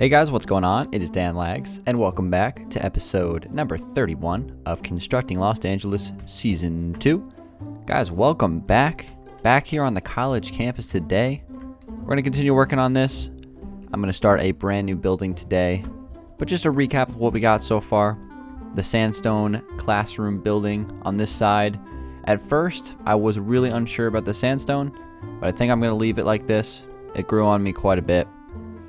Hey guys, what's going on? It is Dangeles, and welcome back to episode number 31 of Constructing Los Angeles Season 2. Guys, welcome back here on the college campus today. We're going to continue working on this. I'm going to start a brand new building today, but just a recap of what we got so far. The sandstone classroom building on this side. At first, I was really unsure about the sandstone, but I think I'm going to leave it like this. It grew on me quite a bit.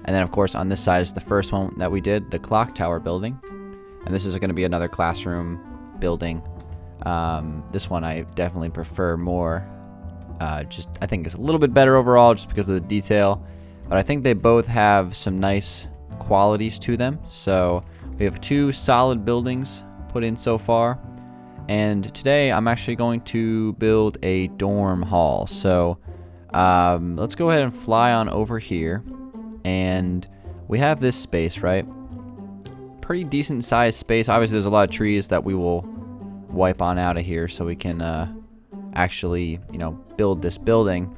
And then, of course, on this side is the first one that we did, the clock tower building. And this is going to be another classroom building. This one I definitely prefer more. I think it's a little bit better overall just because of the detail. But I think they both have some nice qualities to them. So we have two solid buildings put in so far. And today I'm actually going to build a dorm hall. So let's go ahead and fly on over here. And we have this space, right? Pretty decent sized space. Obviously there's a lot of trees that we will wipe on out of here so we can actually, build this building.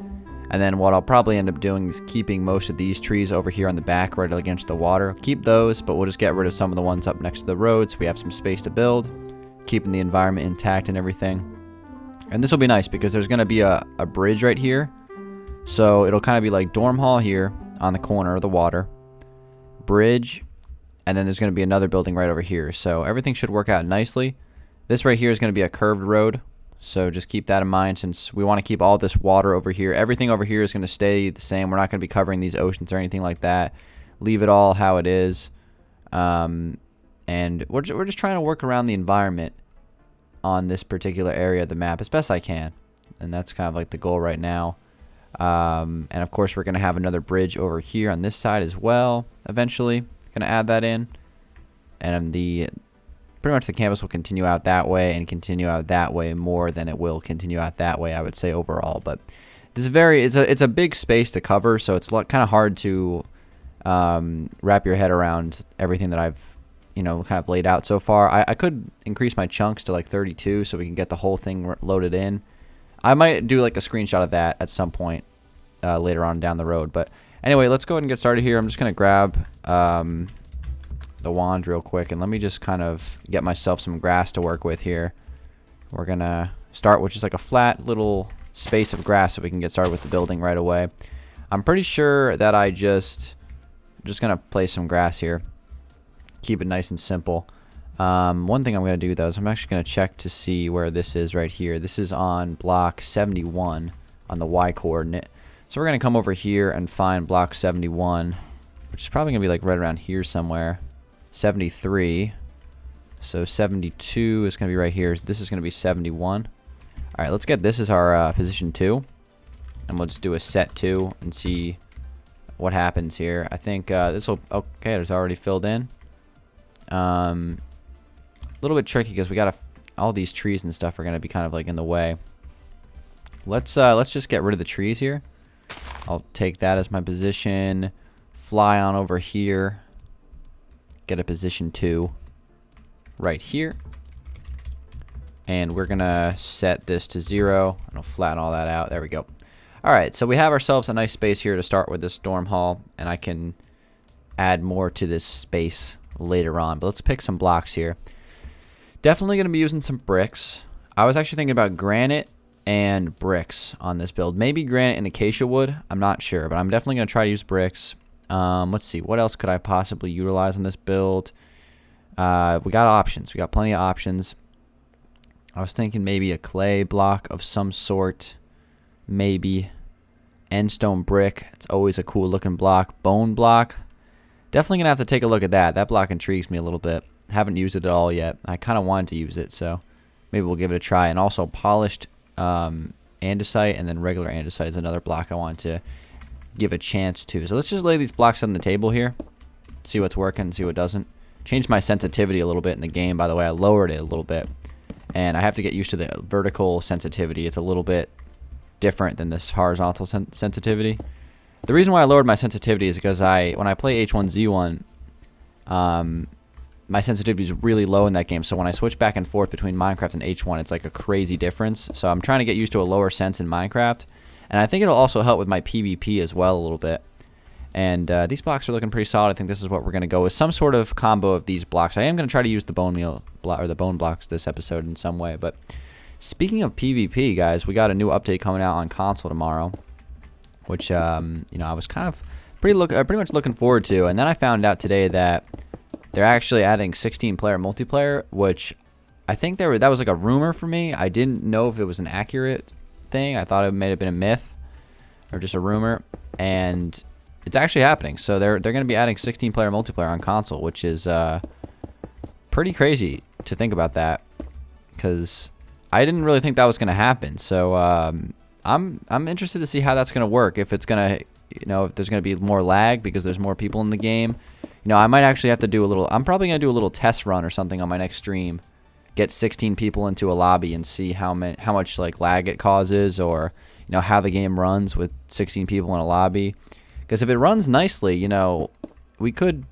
And then what I'll probably end up doing is keeping most of these trees over here on the back right against the water. Keep those, but we'll just get rid of some of the ones up next to the road so we have some space to build, keeping the environment intact and everything. And this will be nice because there's going to be a bridge right here. So it'll kind of be like dorm hall here on the corner of the water, bridge, and then there's going to be another building right over here. So everything should work out nicely. This right here is going to be a curved road, so just keep that in mind since we want to keep all this water over here. Everything over here is going to stay the same. We're not going to be covering these oceans or anything like that. Leave it all how it is. And we're just trying to work around the environment on this particular area of the map as best I can. And that's kind of like the goal right now. And of course we're going to have another bridge over here on this side as well eventually. Going to add that in, and pretty much the campus will continue out that way and continue out that way more than it will continue out that way, I would say, overall. But this is it's a big space to cover, so it's kind of hard to wrap your head around everything that I've kind of laid out so far. I could increase my chunks to like 32 so we can get the whole thing loaded in. I might do like a screenshot of that at some point later on down the road. But anyway, let's go ahead and get started here. I'm just going to grab the wand real quick. And let me just kind of get myself some grass to work with here. We're going to start with just like a flat little space of grass so we can get started with the building right away. I'm pretty sure that I'm just going to place some grass here. Keep it nice and simple. One thing I'm going to do though is I'm actually going to check to see where this is right here. This is on block 71 on the Y coordinate. So we're going to come over here and find block 71, which is probably going to be like right around here somewhere. 73. So 72 is going to be right here. This is going to be 71. All right, let's get this as our position 2. And we'll just do a set 2 and see what happens here. I think this will, okay, it's already filled in. A little bit tricky because we got all these trees and stuff are going to be kind of like in the way. Let's just get rid of the trees here. I'll take that as my position. Fly on over here. Get a position 2 right here. And we're going to set this to 0. And I'll flatten all that out. There we go. Alright, so we have ourselves a nice space here to start with this dorm hall. And I can add more to this space later on. But let's pick some blocks here. Definitely going to be using some bricks. I was actually thinking about granite and bricks on this build. Maybe granite and acacia wood. I'm not sure, but I'm definitely going to try to use bricks. Let's see. What else could I possibly utilize on this build? We got options. We got plenty of options. I was thinking maybe a clay block of some sort. Maybe end stone brick. It's always a cool looking block. Bone block. Definitely going to have to take a look at that. That block intrigues me a little bit. Haven't used it at all yet. I kind of wanted to use it, so maybe we'll give it a try. And also polished andesite and then regular andesite is another block I want to give a chance to. So let's just lay these blocks on the table here, see what's working, see what doesn't. Changed my sensitivity a little bit in the game, by the way. I lowered it a little bit, and I have to get used to the vertical sensitivity. It's a little bit different than this horizontal sensitivity. The reason why I lowered my sensitivity is because when I play H1Z1, my sensitivity is really low in that game. So when I switch back and forth between Minecraft and H1, it's like a crazy difference. So I'm trying to get used to a lower sense in Minecraft. And I think it'll also help with my PvP as well a little bit. And these blocks are looking pretty solid. I think this is what we're going to go with. Some sort of combo of these blocks. I am going to try to use the bone meal or the bone blocks this episode in some way. But speaking of PvP, guys, we got a new update coming out on console tomorrow, which I was kind of pretty much looking forward to. And then I found out today that they're actually adding 16-player multiplayer, which I think that was like a rumor for me. I didn't know if it was an accurate thing. I thought it may have been a myth or just a rumor, and it's actually happening. So they're going to be adding 16-player multiplayer on console, which is pretty crazy to think about that, because I didn't really think that was going to happen. So I'm interested to see how that's going to work. If it's going to, if there's going to be more lag because there's more people in the game. I might actually have to do a little. I'm probably going to do a little test run or something on my next stream. Get 16 people into a lobby and see how much like lag it causes, or how the game runs with 16 people in a lobby. Because if it runs nicely, we could,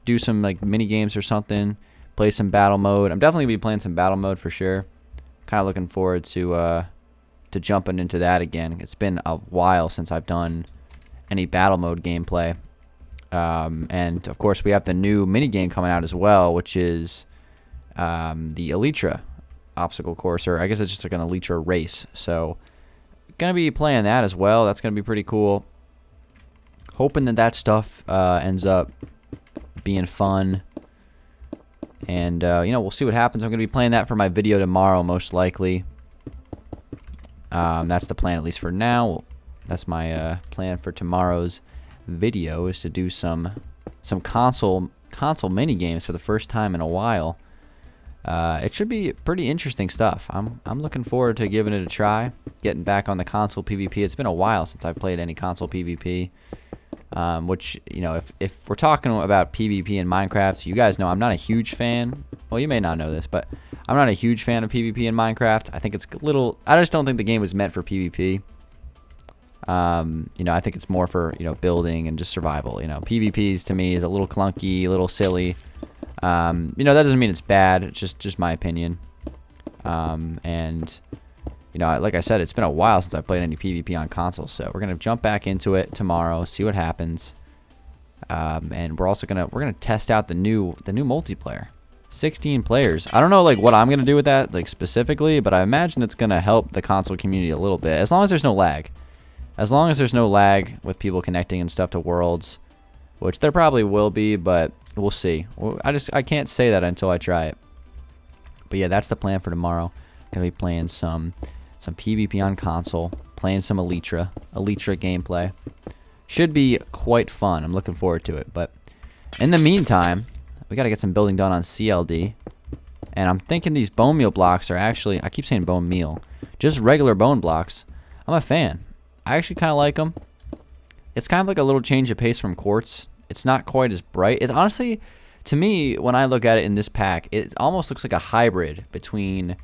do some like mini games or something, play some battle mode. I'm definitely gonna be playing some battle mode for sure. Kind of looking forward to jumping into that again. It's been a while since I've done any battle mode gameplay. And of course we have the new mini game coming out as well, which is the Elytra obstacle course, or I guess it's just like an Elytra race. So gonna be playing that as well. That's gonna be pretty cool. Hoping that stuff ends up being fun, and we'll see what happens. I'm gonna be playing that for my video tomorrow, most likely. That's the plan, at least for now. That's my plan for tomorrow's video, is to do some console mini games for the first time in a while. It should be pretty interesting stuff. I'm looking forward to giving it a try, getting back on the console PvP. It's been a while since I've played any console PvP. Which, if we're talking about PvP in Minecraft, you guys know I'm not a huge fan. Well, you may not know this, but I'm not a huge fan of PvP in Minecraft. I think it's a little. I just don't think the game was meant for PvP. I think it's more for building and just survival. PvPs to me is a little clunky, a little silly. That doesn't mean it's bad. It's just my opinion. And like I said, it's been a while since I played any PvP on console, so we're gonna jump back into it tomorrow, see what happens. And we're also gonna test out the new multiplayer. 16 players. I don't know like what I'm gonna do with that like specifically, but I imagine it's gonna help the console community a little bit, as long as there's no lag. As long as there's no lag with people connecting and stuff to worlds, which there probably will be, but we'll see. I can't say that until I try it. But yeah, that's the plan for tomorrow. Gonna be playing some PvP on console, playing some Elytra gameplay. Should be quite fun. I'm looking forward to it. But in the meantime, we got to get some building done on CLD. And I'm thinking these bone meal blocks are actually, I keep saying bone meal, just regular bone blocks. I'm a fan. I actually kind of like them. It's kind of like a little change of pace from quartz. It's not quite as bright. It's honestly, to me, when I look at it in this pack, it almost looks like a hybrid between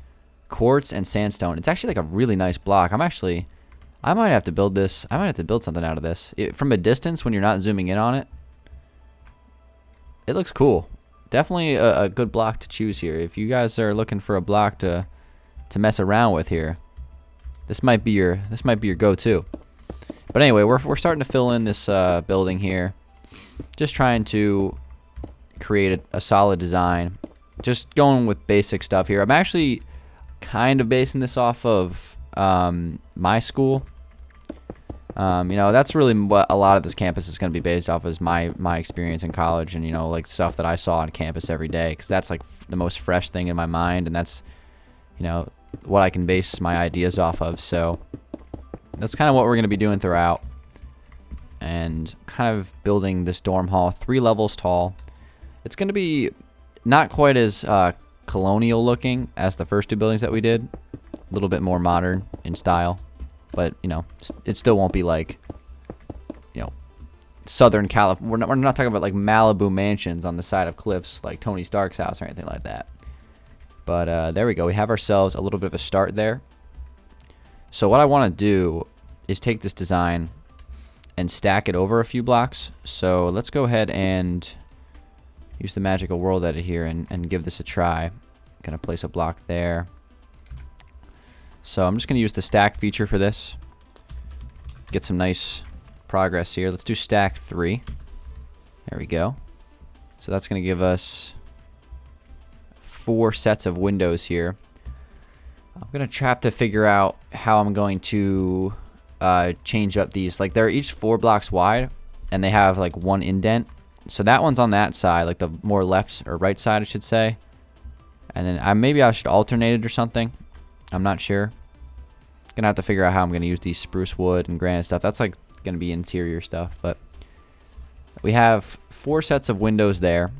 quartz and sandstone. It's actually like a really nice block. I might have to build this. I might have to build something out of this. From a distance, when you're not zooming in on it, it looks cool. Definitely a good block to choose here. If you guys are looking for a block to mess around with here, this might be your go-to. But anyway, we're starting to fill in this building here. Just trying to create a solid design. Just going with basic stuff here. I'm actually kind of basing this off of my school. That's really what a lot of this campus is going to be based off, is my experience in college, and like stuff that I saw on campus every day, because that's like the most fresh thing in my mind, and that's what I can base my ideas off of. So that's kind of what we're going to be doing throughout, and kind of building this dorm hall, 3 levels tall. It's going to be not quite as colonial looking as the first 2 buildings that we did. A little bit more modern in style, but it still won't be like Southern California. We're not talking about like Malibu mansions on the side of cliffs like Tony Stark's house or anything like that. But there we go. We have ourselves a little bit of a start there. So what I want to do is take this design and stack it over a few blocks. So let's go ahead and use the magical world edit here and give this a try. Gonna place a block there. So I'm just gonna use the stack feature for this. Get some nice progress here. Let's do stack 3. There we go. So that's going to give us 4 sets of windows here. I'm going to have to figure out how I'm going to change up these. Like, they're each 4 blocks wide, and they have like 1 indent. So that one's on that side, like the more left or right side, I should say. And then maybe I should alternate it or something. I'm not sure. Gonna have to figure out how I'm gonna use these spruce wood and granite stuff. That's like gonna be interior stuff. But we have 4 sets of windows there.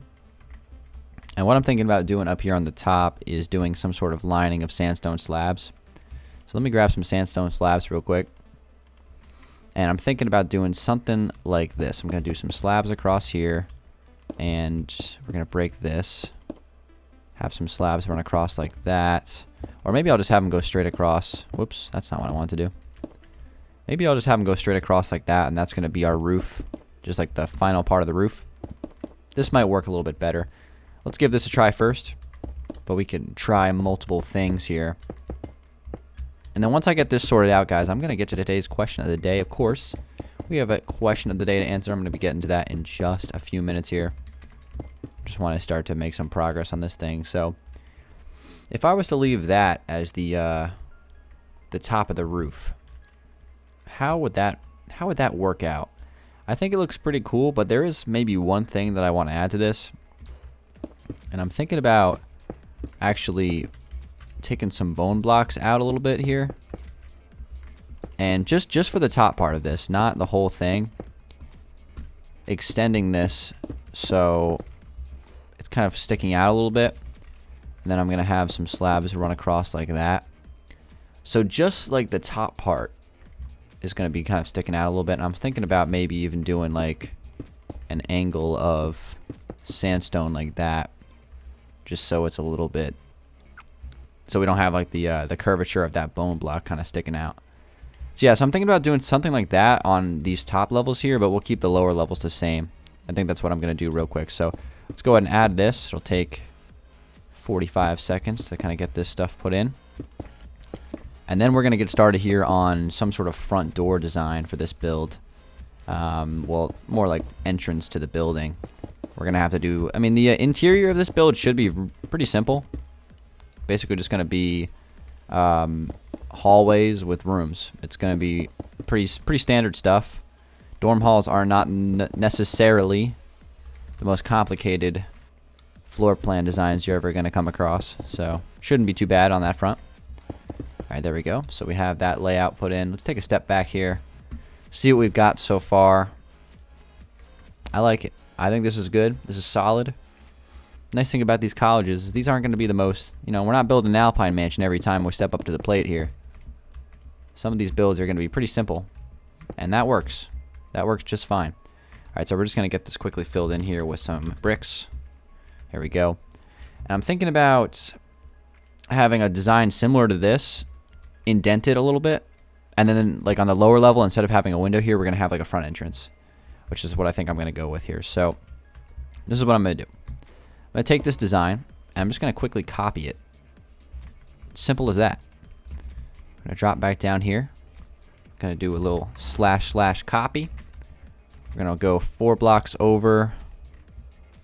And what I'm thinking about doing up here on the top is doing some sort of lining of sandstone slabs. So let me grab some sandstone slabs real quick. And I'm thinking about doing something like this. I'm going to do some slabs across here. And we're going to break this. Have some slabs run across like that. Or maybe I'll just have them go straight across. Whoops, that's not what I want to do. Maybe I'll just have them go straight across like that. And that's going to be our roof. Just like the final part of the roof. This might work a little bit better. Let's give this a try first. But we can try multiple things here. And then once I get this sorted out, guys, I'm going to get to today's question of the day. Of course, we have a question of the day to answer. I'm going to be getting to that in just a few minutes here. Just want to start to make some progress on this thing. So if I was to leave that as the top of the roof, how would that work out? I think it looks pretty cool, but there is maybe one thing that I want to add to this. And I'm thinking about actually taking some bone blocks out a little bit here, and just for the top part of this, not the whole thing, extending this so it's kind of sticking out a little bit, and then I'm gonna have some slabs run across like that. So just like the top part is gonna be kind of sticking out a little bit, and I'm thinking about maybe even doing like an angle of sandstone like that, just so it's a little bit, so we don't have like the curvature of that bone block kind of sticking out. So yeah, so I'm thinking about doing something like that on these top levels here, but we'll keep the lower levels the same. I think that's what I'm going to do real quick. So let's go ahead and add this. It'll take 45 seconds to kind of get this stuff put in. And then we're going to get started here on some sort of front door design for this build. Well, more like entrance to the building. We're going to have to do, I mean, the interior of this build should be pretty simple. Basically just going to be hallways with rooms. It's going to be pretty standard stuff. Dorm halls are not necessarily the most complicated floor plan designs you're ever going to come across. So shouldn't be too bad on that front. Alright, there we go. So we have that layout put in. Let's take a step back here. See what we've got so far. I like it. I think this is good. This is solid. Nice thing about these colleges is these aren't going to be the most, you know, we're not building an Alpine mansion every time we step up to the plate here. Some of these builds are going to be pretty simple. And that works. That works just fine. Alright, so we're just going to get this quickly filled in here with some bricks. Here we go. And I'm thinking about having a design similar to this, indented a little bit. And then, like, on the lower level, instead of having a window here, we're going to have, like, a front entrance. Which is what I think I'm going to go with here. So, this is what I'm going to do. I'm going to take this design, and I'm just going to quickly copy it. Simple as that. I'm going to drop back down here. Going to do a little / copy. We're going to go 4 blocks over,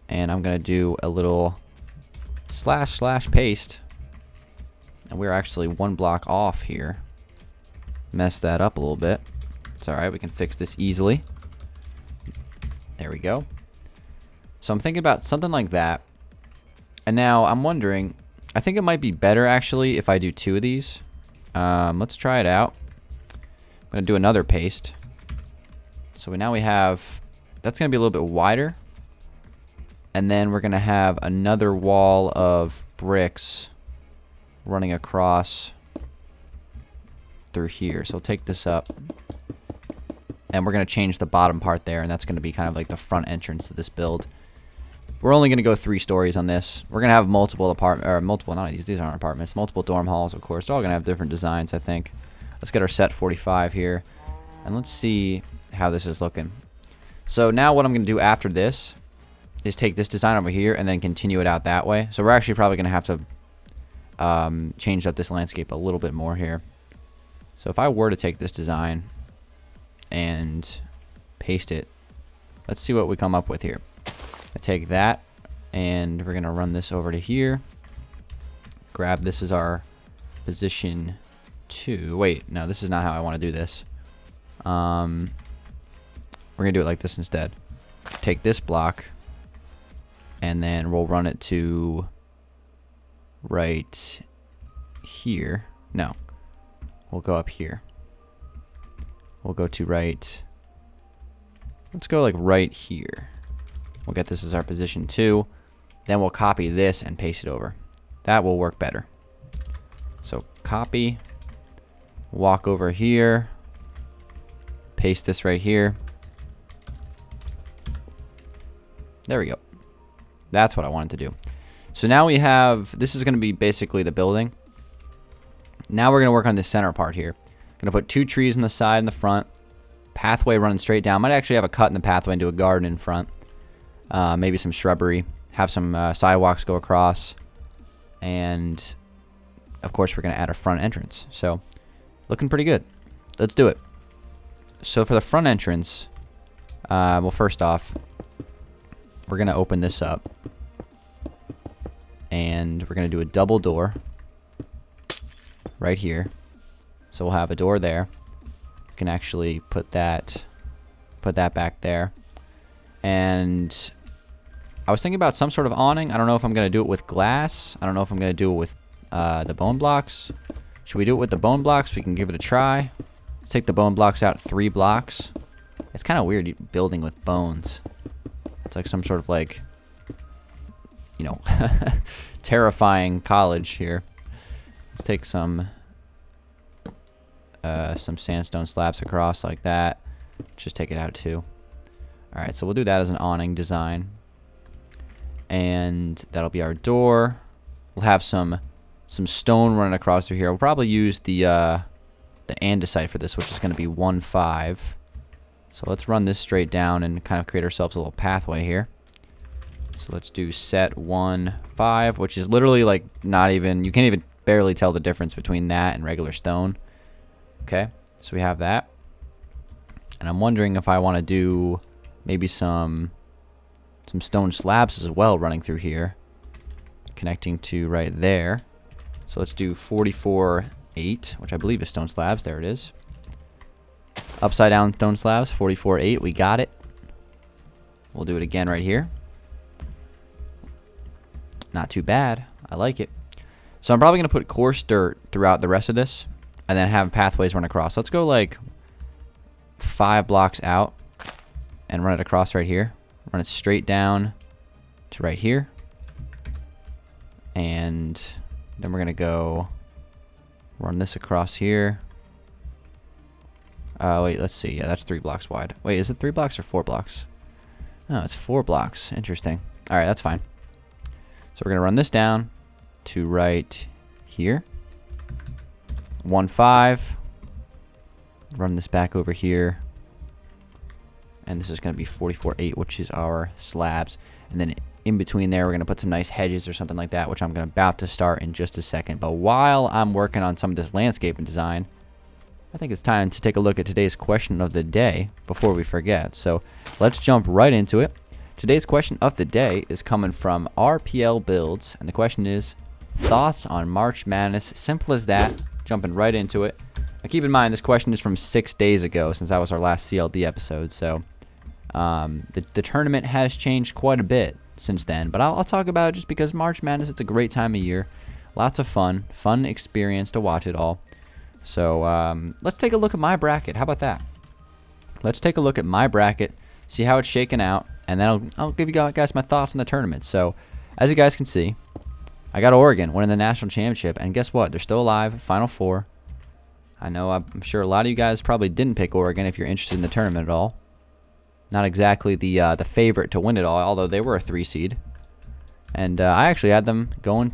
and I'm going to do a little / paste. And we're actually 1 block off here. Mess that up a little bit. It's alright, we can fix this easily. There we go. So I'm thinking about something like that. And now I'm wondering, I think it might be better actually if I do 2 of these. Let's try it out. I'm going to do another paste. So now we have, that's going to be a little bit wider. And then we're going to have another wall of bricks running across through here. So we'll take this up. And we're going to change the bottom part there. And that's going to be kind of like the front entrance to this build. We're only going to go 3 stories on this. We're going to have multiple not these aren't apartments, multiple dorm halls, of course. They're all going to have different designs, I think. Let's get our set 45 here. And let's see how this is looking. So now what I'm going to do after this is take this design over here and then continue it out that way. So we're actually probably going to have to change up this landscape a little bit more here. So if I were to take this design and paste it. Let's see what we come up with here. I take that, and we're going to run this over to here. Grab this as our position 2. Wait, no, this is not how I want to do this. We're going to do it like this instead. Take this block, and then we'll run it to right here. No, we'll go up here. We'll go to right. Let's go like right here. We'll get this as our position 2. Then we'll copy this and paste it over. That will work better. So copy, walk over here, paste this right here. There we go. That's what I wanted to do. So now we have, this is going to be basically the building. Now we're going to work on this center part here. Going to put 2 trees on the side and the front. Pathway running straight down. Might actually have a cut in the pathway and do a garden in front. Maybe some shrubbery. Have some sidewalks go across. And, of course, we're going to add a front entrance. So, looking pretty good. Let's do it. So, for the front entrance, well, first off, we're going to open this up. And we're going to do a double door right here. So, we'll have a door there. We can actually put that back there. And I was thinking about some sort of awning. I don't know if I'm going to do it with glass. I don't know if I'm going to do it with the bone blocks. Should we do it with the bone blocks? We can give it a try. Let's take the bone blocks out 3 blocks. It's kind of weird building with bones. It's like some sort of like, you know, terrifying college here. Let's take some sandstone slabs across like that. Just take it out too. Alright, so we'll do that as an awning design. And that'll be our door. We'll have some stone running across through here. We'll probably use the andesite for this, which is going to be 1.5. So let's run this straight down and kind of create ourselves a little pathway here. So let's do set 1.5, which is literally like not even, you can't even barely tell the difference between that and regular stone. Okay, so we have that. And I'm wondering if I want to do maybe some stone slabs as well running through here, connecting to right there. So let's do 44.8, which I believe is stone slabs. There it is. Upside down stone slabs, 44.8. We got it. We'll do it again right here. Not too bad. I like it. So I'm probably going to put coarse dirt throughout the rest of this, and then have pathways run across. Let's go like 5 blocks out and run it across right here. Run it straight down to right here. And then we're going to go run this across here. Wait, let's see. Yeah, that's 3 blocks wide. Wait, is it 3 blocks or 4 blocks? Oh, it's 4 blocks. Interesting. All right, that's fine. So we're going to run this down to right here. 1.5. Run this back over here. And this is going to be 44.8, which is our slabs. And then in between there, we're going to put some nice hedges or something like that, which I'm about to start in just a second. But while I'm working on some of this landscaping design, I think it's time to take a look at today's question of the day before we forget. So let's jump right into it. Today's question of the day is coming from RPL Builds. And the question is, thoughts on March Madness? Simple as that. Jumping right into it. Now keep in mind, this question is from 6 days ago, since that was our last CLD episode. So the tournament has changed quite a bit since then. But I'll talk about it just because March Madness, it's a great time of year. Lots of fun experience to watch it all. So let's take a look at my bracket. How about that? Let's take a look at my bracket, see how it's shaking out, and then I'll give you guys my thoughts on the tournament. So as you guys can see, I got Oregon winning the national championship, and guess what? They're still alive, Final Four. I know, I'm sure a lot of you guys probably didn't pick Oregon if you're interested in the tournament at all. Not exactly the favorite to win it all, although they were a 3 seed. And I actually had them going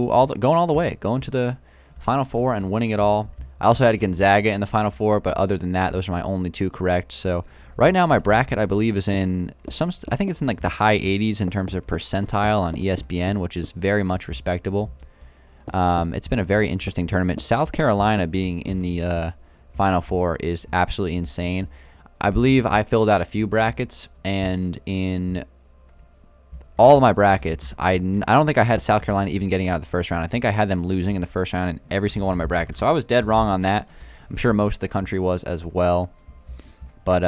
all the way, going to the Final Four and winning it all. I also had Gonzaga in the Final Four, but other than that, those are my only 2 correct. So right now, my bracket, I believe, is in I think it's in like the high 80s in terms of percentile on ESPN, which is very much respectable. It's been a very interesting tournament. South Carolina being in the Final Four is absolutely insane. I believe I filled out a few brackets, and in all of my brackets, I don't think I had South Carolina even getting out of the first round. I think I had them losing in the first round in every single one of my brackets. So I was dead wrong on that. I'm sure most of the country was as well. But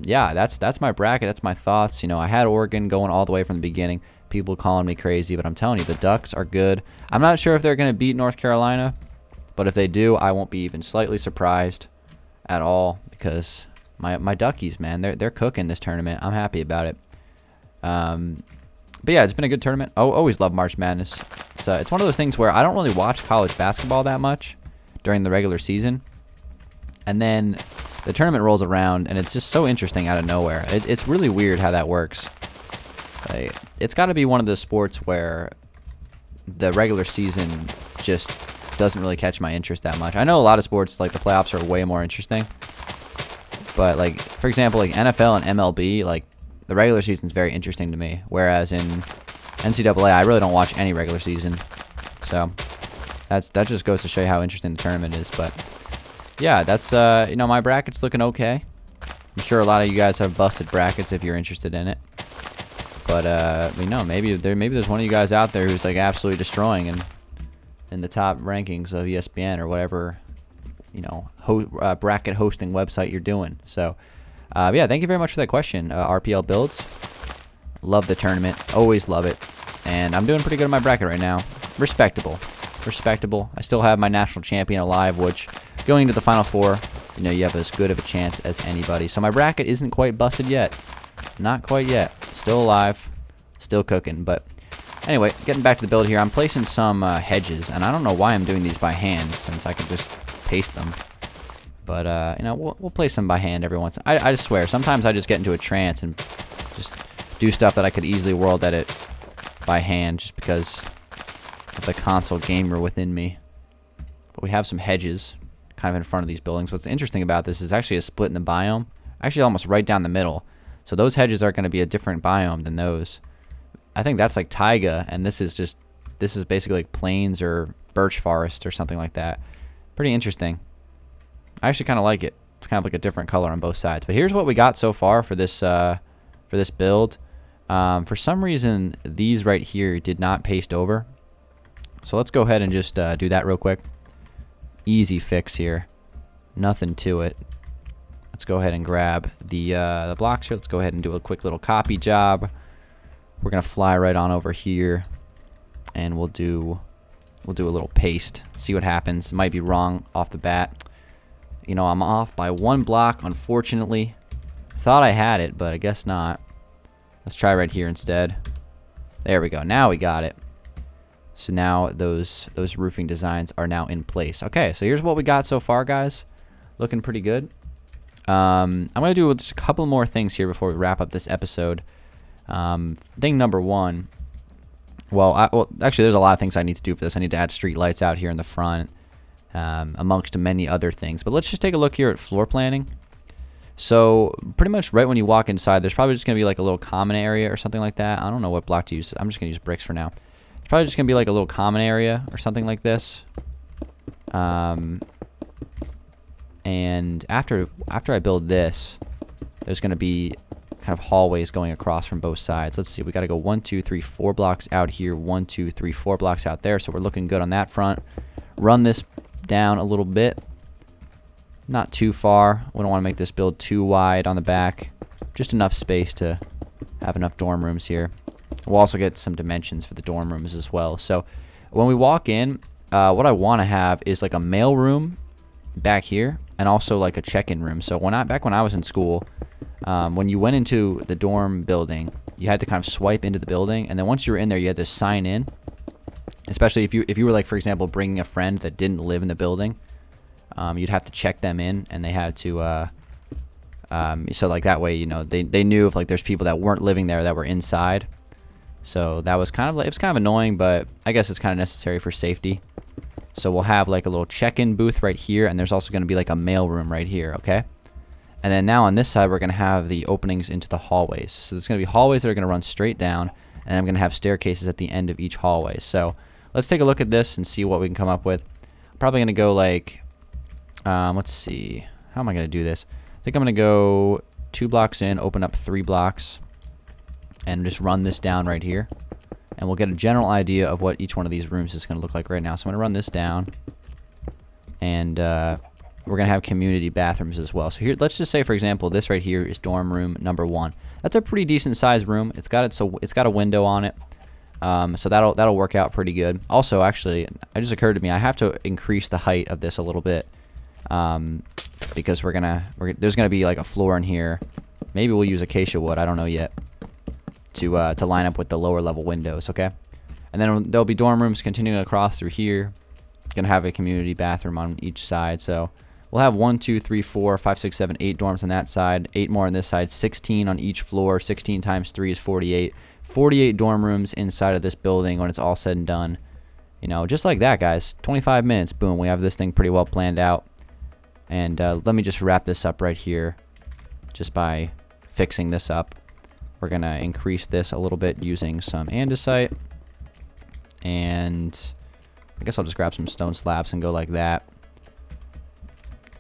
yeah, that's my bracket. That's my thoughts. You know, I had Oregon going all the way from the beginning. People calling me crazy, but I'm telling you, the Ducks are good. I'm not sure if they're going to beat North Carolina, but if they do, I won't be even slightly surprised at all, because my Duckies, man, they're cooking this tournament. I'm happy about it. But yeah, it's been a good tournament. Oh, always love March Madness. It's one of those things where I don't really watch college basketball that much during the regular season, and then the tournament rolls around, and it's just so interesting out of nowhere. It's really weird how that works. Like, it's got to be one of those sports where the regular season just doesn't really catch my interest that much. I know a lot of sports, like the playoffs, are way more interesting. But, like, for example, like NFL and MLB, like, the regular season is very interesting to me. Whereas in NCAA, I really don't watch any regular season. So, that just goes to show you how interesting the tournament is. But, yeah, that's, you know, my bracket's looking okay. I'm sure a lot of you guys have busted brackets if you're interested in it. But, you know, maybe there's one of you guys out there who's, like, absolutely destroying in the top rankings of ESPN or whatever, you know, bracket hosting website you're doing. So, yeah, thank you very much for that question, RPL Builds. Love the tournament. Always love it. And I'm doing pretty good in my bracket right now. Respectable. I still have my national champion alive, which going into the Final Four, you know, you have as good of a chance as anybody. So my bracket isn't quite busted yet. Not quite yet. Still alive. Still cooking. But anyway, getting back to the build here, I'm placing some hedges. And I don't know why I'm doing these by hand, since I could just paste them. But, you know, we'll play some by hand every once. I just swear, sometimes I just get into a trance and just do stuff that I could easily world edit by hand just because of the console gamer within me. But we have some hedges kind of in front of these buildings. What's interesting about this is actually a split in the biome. Actually, almost right down the middle. So those hedges are going to be a different biome than those. I think that's like taiga, and this is basically like plains or birch forest or something like that. Pretty interesting. I actually kind of like it. It's kind of like a different color on both sides. But here's what we got so far for this build. For some reason, these right here did not paste over. So let's go ahead and just do that real quick. Easy fix here. Nothing to it. Let's go ahead and grab the blocks here. Let's go ahead and do a quick little copy job. We're gonna fly right on over here, and we'll do a little paste. See what happens. It might be wrong off the bat. You know, I'm off by one block, unfortunately. Thought I had it, but I guess not. Let's try right here instead. There we go. Now we got it. So now those roofing designs are now in place. Okay, so here's what we got so far, guys. Looking pretty good. I'm going to do just a couple more things here before we wrap up this episode. Thing number one. Well, actually, there's a lot of things I need to do for this. I need to add street lights out here in the front. Amongst many other things. But let's just take a look here at floor planning. So pretty much right when you walk inside, there's probably just going to be like a little common area or something like that. I don't know what block to use. I'm just going to use bricks for now. It's probably just going to be like a little common area or something like this. And after I build this, there's going to be kind of hallways going across from both sides. Let's see. We got to go 1, 2, 3, 4 blocks out here. 1, 2, 3, 4 blocks out there. So we're looking good on that front. Run this down a little bit, not too far. We don't want to make this build too wide on the back, just enough space to have enough dorm rooms here. We'll also get some dimensions for the dorm rooms as well. So when we walk in, what I want to have is like a mail room back here, and also like a check-in room. So back when I was in school, when you went into the dorm building, you had to kind of swipe into the building, and then once you were in there, you had to sign in. Especially if you were, like, for example, bringing a friend that didn't live in the building, you'd have to check them in, and they had to, so like that way, you know, they knew if like there's people that weren't living there that were inside. So that was kind of like, it was kind of annoying, but I guess it's kind of necessary for safety. So we'll have like a little check-in booth right here, and there's also going to be like a mail room right here, okay? And then now on this side, we're going to have the openings into the hallways. So there's going to be hallways that are going to run straight down, and I'm going to have staircases at the end of each hallway. So let's take a look at this and see what we can come up with. I'm probably going to go like, let's see. How am I going to do this? I think I'm going to go 2 blocks in, open up 3 blocks, and just run this down right here. And we'll get a general idea of what each one of these rooms is going to look like right now. So I'm going to run this down. And we're going to have community bathrooms as well. So here, let's just say, for example, this right here is dorm room number 1. That's a pretty decent sized room. It's got a window on it. So that'll work out pretty good. Also, actually, it just occurred to me, I have to increase the height of this a little bit. Because there's gonna be like a floor in here. Maybe we'll use acacia wood, I don't know yet, to line up with the lower level windows, okay? And then there'll be dorm rooms continuing across through here. Gonna have a community bathroom on each side. So we'll have 1, 2, 3, 4, 5, 6, 7, 8 dorms on that side, 8 more on this side, 16 on each floor. 16 times 3 is 48. 48 dorm rooms inside of this building when it's all said and done. You know, just like that, guys. 25 minutes, boom, we have this thing pretty well planned out. And let me just wrap this up right here just by fixing this up. We're going to increase this a little bit using some andesite. And I guess I'll just grab some stone slabs and go like that.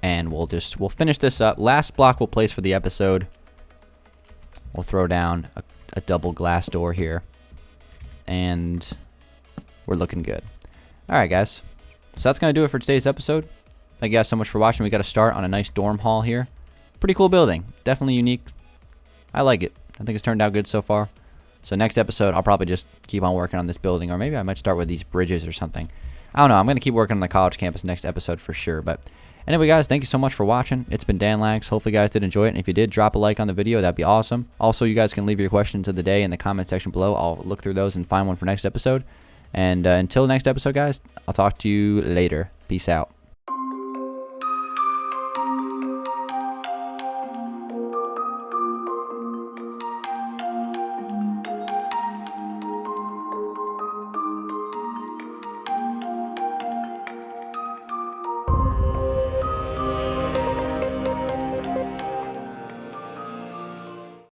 And we'll finish this up. Last block we'll place for the episode. We'll throw down a double glass door here. And we're looking good. Alright, guys. So that's going to do it for today's episode. Thank you guys so much for watching. We got to start on a nice dorm hall here. Pretty cool building. Definitely unique. I like it. I think it's turned out good so far. So next episode, I'll probably just keep on working on this building. Or maybe I might start with these bridges or something. I don't know. I'm going to keep working on the college campus next episode for sure. But anyway, guys, thank you so much for watching. It's been Dangeles. Hopefully you guys did enjoy it. And if you did, drop a like on the video. That'd be awesome. Also, you guys can leave your questions of the day in the comment section below. I'll look through those and find one for next episode. And until next episode, guys, I'll talk to you later. Peace out.